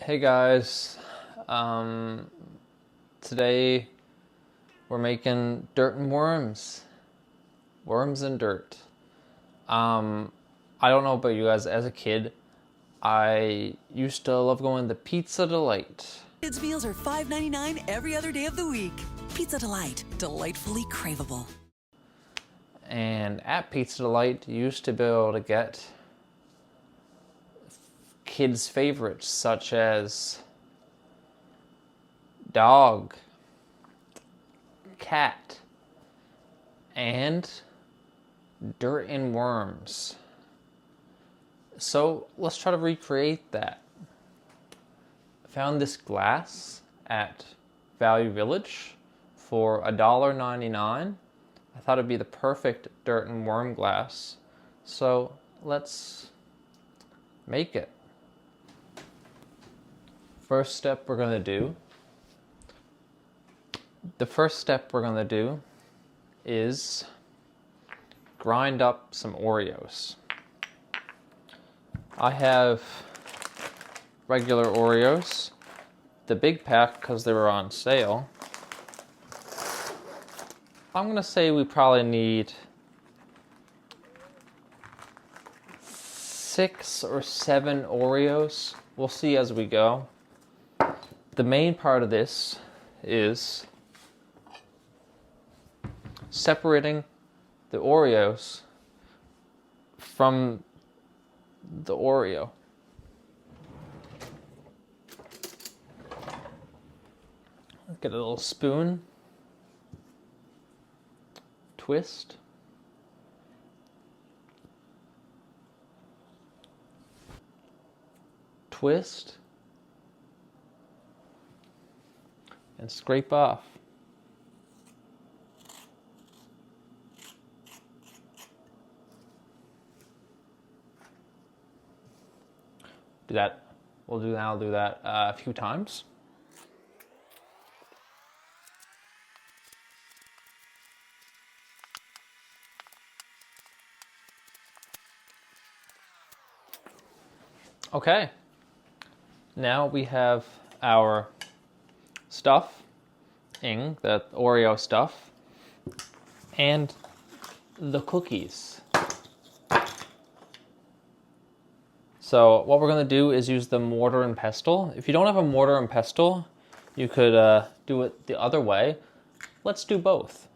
Hey guys, um, today we're making dirt and worms. Worms and dirt. Um, I don't know about you guys, as a kid, I used to love going to Pizza Delight. Kids' meals are $5.99 every other day of the week. Pizza Delight, delightfully craveable. And at Pizza Delight, you used to be able to get kids' favorites such as dog, cat, and dirt and worms. So let's try to recreate that. I found this glass at Value Village for $1.99. I thought it'd be the perfect dirt and worm glass. So let's make it. First step we're gonna do. The first step we're gonna do is grind up some Oreos. I have regular Oreos, the big pack because they were on sale. I'm gonna say we probably need 6 or 7 Oreos. We'll see as we go. The main part of this is separating the Oreos from the Oreo. Get a little spoon, twist, twist, and scrape off. Do that. I'll do that a few times. Okay. Now we have our stuffing, the Oreo stuff, and the cookies. So what we're gonna do is use the mortar and pestle. If you don't have a mortar and pestle, you could do it the other way. Let's do both.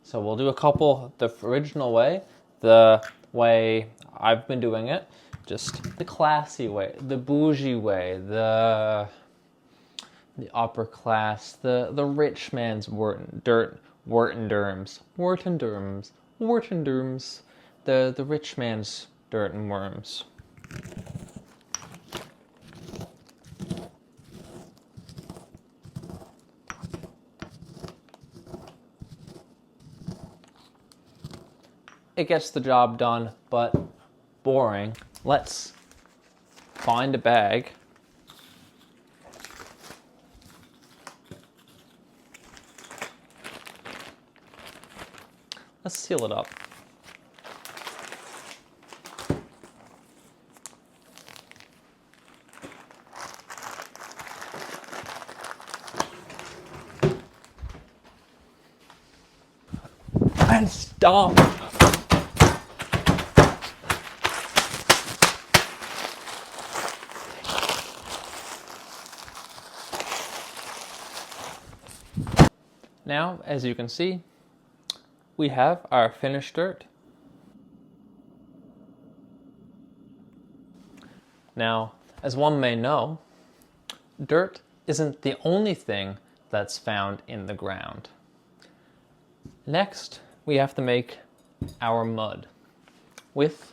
So we'll do a couple the original way, the way I've been doing it, just the classy way, the bougie way, the upper class, the rich man's Wurtendurms, the rich man's dirt and worms. It gets the job done, but boring. Let's find a bag. Let's seal it up. And stop. Now, as you can see, we have our finished dirt. Now, as one may know, dirt isn't the only thing that's found in the ground. Next, we have to make our mud with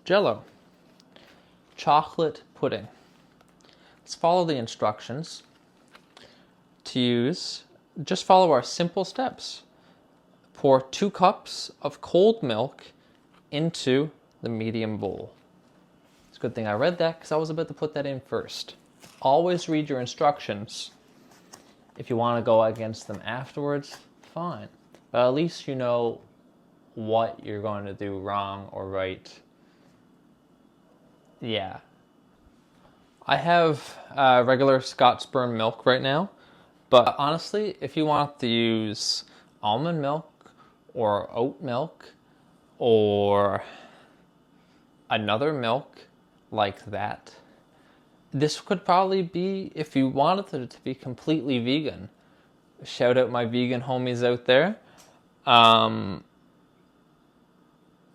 Jell-O, chocolate pudding. Let's follow the instructions to use. Just follow our simple steps. Pour 2 cups of cold milk into the medium bowl. It's a good thing I read that because I was about to put that in first. Always read your instructions. If you want to go against them afterwards, fine. But at least you know what you're going to do wrong or right. Yeah. I have regular Scottsburn milk right now, but honestly, if you want to use almond milk or oat milk or another milk like that, this could probably be, if you wanted it to be completely vegan. Shout out my vegan homies out there.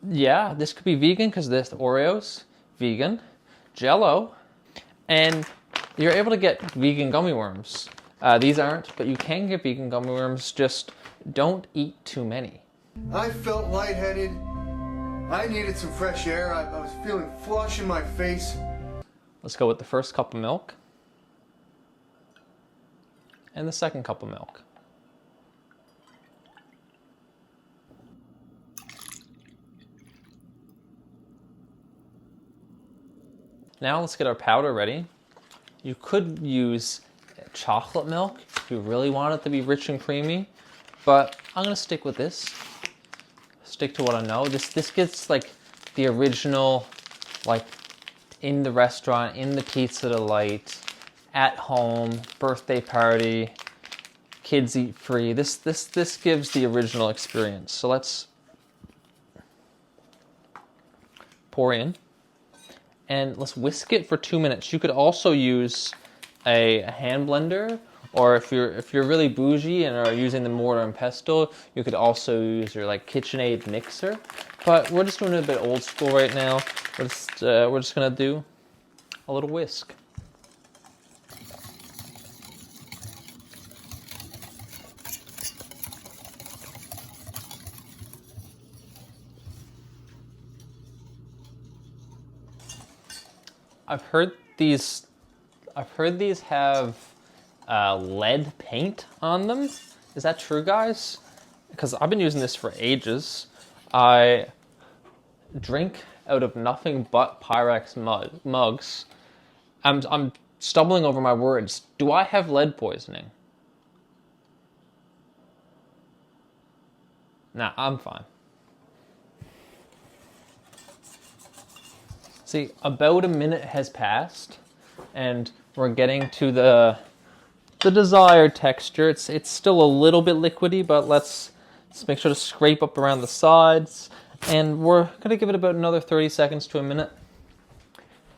Yeah, this could be vegan because this Oreos, vegan, Jello, and you're able to get vegan gummy worms. These aren't, but you can get vegan gummy worms, just don't eat too many. I felt lightheaded. I needed some fresh air. I was feeling flush in my face. Let's go with the first cup of milk and the second cup of milk. Now let's get our powder ready. You could use chocolate milk if you really want it to be rich and creamy, but I'm gonna stick with this. Stick to what I know. This gets like the original, like in the restaurant, in the Pizza Delight, at home, birthday party, kids eat free. This gives the original experience. So let's pour in. And let's whisk it for 2 minutes. You could also use a hand blender, or if you're really bougie and are using the mortar and pestle, you could also use your like KitchenAid mixer. But we're just doing it a bit old school right now. We're just gonna do a little whisk. I've heard these have lead paint on them. Is that true, guys? Because I've been using this for ages. I drink out of nothing but Pyrex mugs. I'm stumbling over my words. Do I have lead poisoning? Nah, I'm fine. See, about a minute has passed, and we're getting to the desired texture. It's still a little bit liquidy, but let's make sure to scrape up around the sides, and we're gonna give it about another 30 seconds to a minute.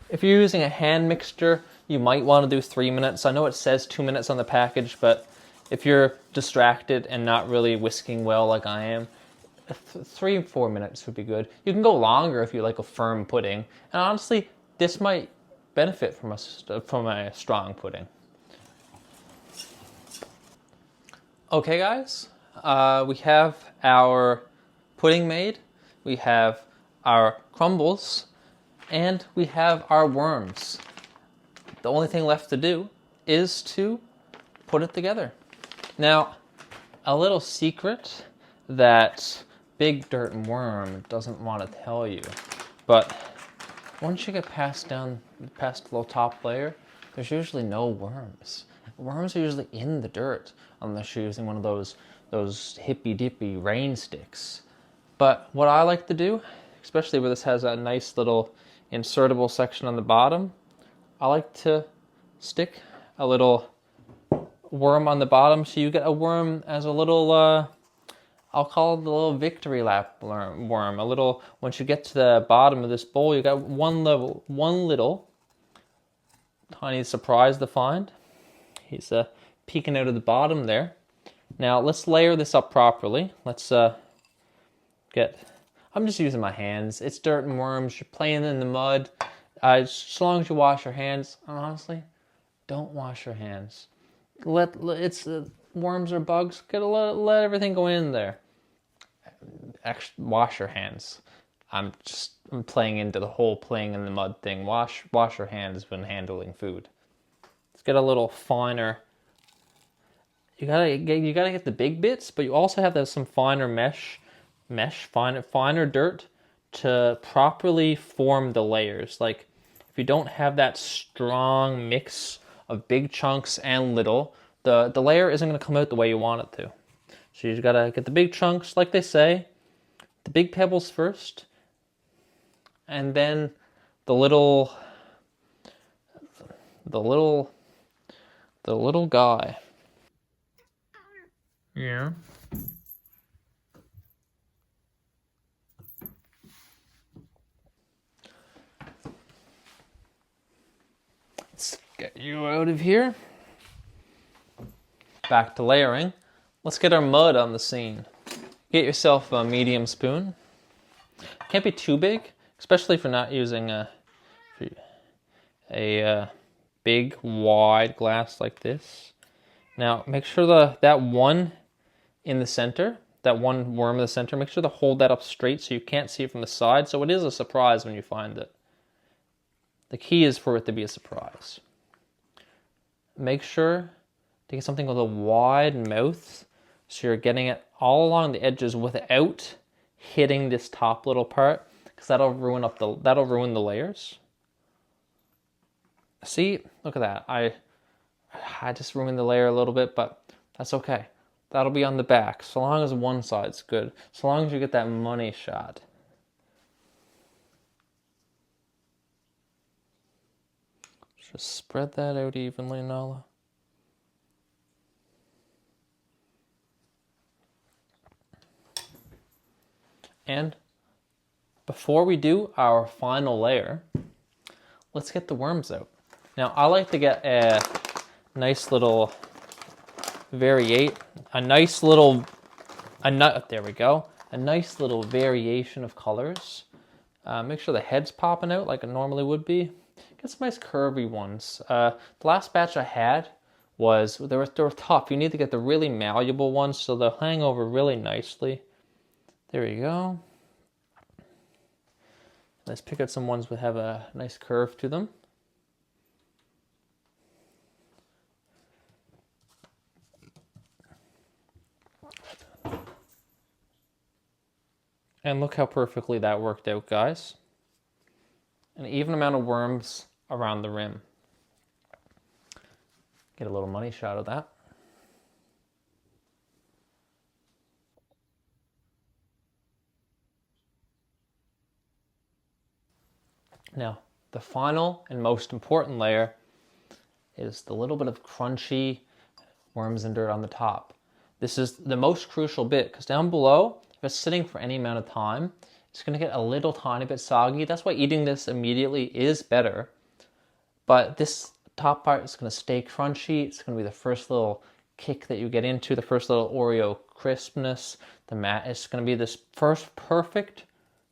If you're using a hand mixture, you might want to do 3 minutes. I know it says 2 minutes on the package, but if you're distracted and not really whisking well like I am, 3 or 4 minutes would be good. You can go longer if you like a firm pudding. And honestly, this might benefit from a strong pudding. Okay, guys, we have our pudding made. We have our crumbles, and we have our worms. The only thing left to do is to put it together. Now, a little secret that Big Dirt Worm doesn't want to tell you, but once you get past the little top layer, there's usually no worms. Worms are usually in the dirt unless you're using one of those hippy dippy rain sticks. But what I like to do, especially where this has a nice little insertable section on the bottom, I like to stick a little worm on the bottom, so you get a worm as a little I'll call it the little victory lap worm. A little, once you get to the bottom of this bowl, you got one little tiny surprise to find. He's peeking out of the bottom there. Now let's layer this up properly. Let's I'm just using my hands. It's dirt and worms. You're playing in the mud. As long as you wash your hands, honestly, don't wash your hands. Worms or bugs, let everything go in there. Actually, wash your hands. I'm playing into the whole playing in the mud thing. Wash your hands when handling food. Let's get a little finer. You gotta get the big bits, but you also have to have some finer finer dirt to properly form the layers. Like if you don't have that strong mix of big chunks and little, the layer isn't going to come out the way you want it to. So you just got to get the big chunks, like they say, the big pebbles first, and then the little the little guy. Yeah. Let's get you out of here. Back to layering. Let's get our mud on the scene. Get yourself a medium spoon. Can't be too big, especially if you're not using a big wide glass like this. Now make sure that one in the center, that one worm in the center, make sure to hold that up straight so you can't see it from the side, so it is a surprise when you find it. The key is for it to be a surprise. Make sure to get something with a wide mouth so you're getting it all along the edges without hitting this top little part, because that'll ruin the layers. See, look at that. I just ruined the layer a little bit, but that's okay. That'll be on the back, so long as one side's good. So long as you get that money shot. Just spread that out evenly, Nala. And before we do our final layer, let's get the worms out. Now, I like to get a nice little there we go. A nice little variation of colors. Make sure the head's popping out like it normally would be. Get some nice curvy ones. The last batch I had they were tough. You need to get the really malleable ones so they'll hang over really nicely. There we go. Let's pick out some ones that have a nice curve to them. And look how perfectly that worked out, guys. An even amount of worms around the rim. Get a little money shot of that. Now, the final and most important layer is the little bit of crunchy worms and dirt on the top. This is the most crucial bit, because down below, if it's sitting for any amount of time, it's going to get a little tiny bit soggy. That's why eating this immediately is better. But this top part is going to stay crunchy. It's going to be the first little kick that you get into, the first little Oreo crispness. It's going to be this perfect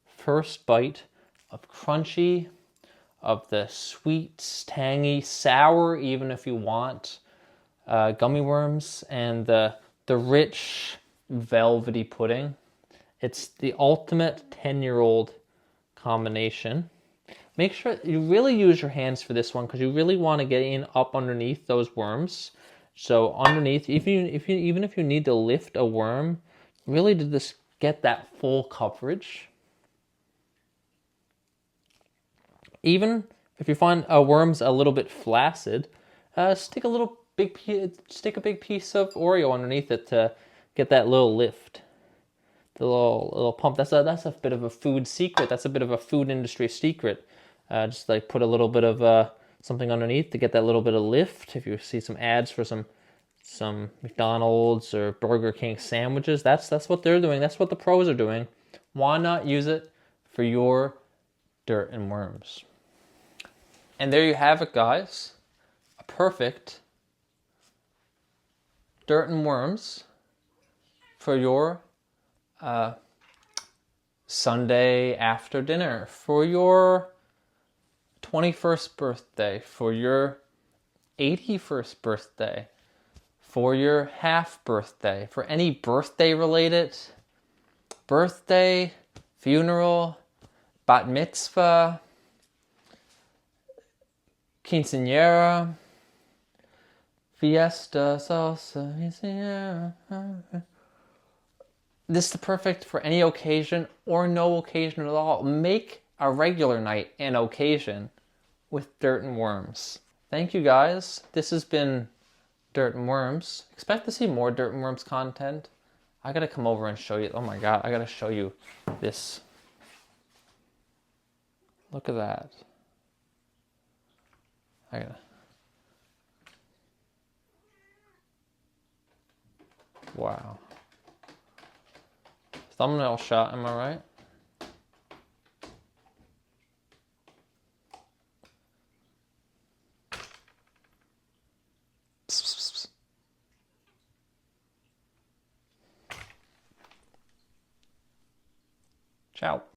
first bite of crunchy, of the sweet, tangy, sour, even if you want, gummy worms, and the rich, velvety pudding. It's the ultimate 10-year-old combination. Make sure you really use your hands for this one, because you really want to get in up underneath those worms. So underneath, even if you need to lift a worm, really to just get that full coverage. Even if you find a worm's a little bit flaccid, stick a big piece of Oreo underneath it to get that little lift, the little pump. That's a bit of a food secret. That's a bit of a food industry secret. Just like put a little bit of something underneath to get that little bit of lift. If you see some ads for some McDonald's or Burger King sandwiches, that's what they're doing. That's what the pros are doing. Why not use it for your dirt and worms? And there you have it, guys. A perfect dirt and worms for your Sunday after dinner, for your 21st birthday, for your 81st birthday, for your half birthday, for any birthday related, birthday, funeral, bat mitzvah, quinceañera, fiesta, salsa, quinceañera. This is the perfect for any occasion or no occasion at all. Make a regular night an occasion with dirt and worms. Thank you, guys. This has been Dirt and Worms. Expect to see more Dirt and Worms content. I gotta come over and show you. Oh my god, I gotta show you this. Look at that. Wow. Thumbnail shot, am I right? Ciao.